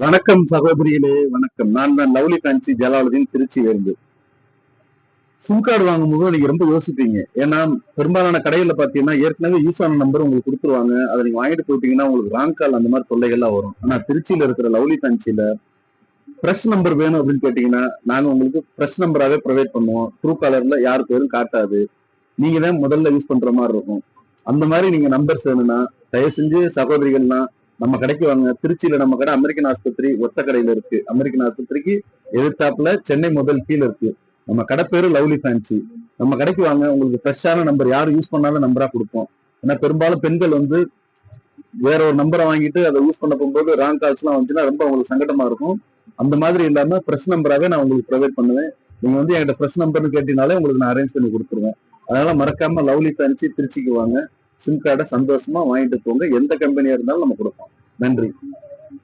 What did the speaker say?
வணக்கம் சகோதரிகளே, வணக்கம். நான் தான் லவ்லி ஃபேன்சி ஜலாலுதீன், திருச்சியில இருந்து. சிம் கார்டு வாங்கும்போது நீங்க ரொம்ப யோசிப்பீங்க. ஏன்னா, பெரும்பாலான கடைகள்ல பாத்தீங்கன்னா, ஏற்கனவே யூஸ் ஆன நம்பர் உங்களுக்கு குடுத்துருவாங்க. அத நீங்க வாங்கிட்டு போயிட்டீங்கன்னா, உங்களுக்கு ராங் கால் அந்த மாரி தொல்லைகள்லாம் வரும். ஆனா திருச்சியில இருக்கிற லவ்லி ஃபேன்சில ஃப்ரெஷ் நம்பர் வேணும் அப்படின்னு கேட்டீங்கன்னா, நாங்க உங்களுக்கு ஃப்ரெஷ் நம்பராவே ப்ரொவைட் பண்ணுவோம். ட்ரூ காலர்ல யார் பேரும் காட்டாது. நீங்க தான் முதல்ல யூஸ் பண்ற மாரி இருக்கும். அந்த மாரி நீங்க நம்பர்ஸ் வேணும்னா, தயவு செஞ்சு சகோதரிகள்லாம் நம்ம கடைக்கு வாங்க. திருச்சியில நம்ம கடை அமெரிக்கன் ஆஸ்பத்திரி ஒத்த கடையில இருக்கு. அமெரிக்கன் ஆஸ்பத்திரிக்கு எதிர்த்தாப்புல சென்னை முதல் கீழ இருக்கு. நம்ம கடை பேரு லவ்லி ஃபேன்சி. நம்ம கடைக்கு வாங்க. உங்களுக்கு ஃப்ரெஷ்ஷான நம்பர் யாரும் யூஸ் பண்ணாத நம்பரா குடுப்போம். ஏன்னா பெரும்பாலும் பெண்கள் வந்து வேற ஒரு நம்பரை வாங்கிட்டு அதை யூஸ் பண்ண போகும்போது ராங் கால்ஸ் எல்லாம் வந்துச்சுன்னா ரொம்ப உங்களுக்கு சங்கடமா இருக்கும். அந்த மாதிரி இல்லாம ஃப்ரெஷ் நம்பராவே நான் உங்களுக்கு ப்ரொவைட் பண்ணுவேன். நீங்க வந்து என்கிட்ட ஃப்ரெஷ் நம்பர்னு கேட்டீங்கனாலே உங்களுக்கு நான் அரேஞ்ச் பண்ணி கொடுத்துருவேன். அதனால மறக்காம லவ்லி ஃபேன்சி திருச்சிக்கு வாங்க. சிம் கார்டை சந்தோஷமா வாங்கிட்டு போங்க. எந்த கம்பெனியா இருந்தாலும் நம்ம கொடுப்போம். நன்றி.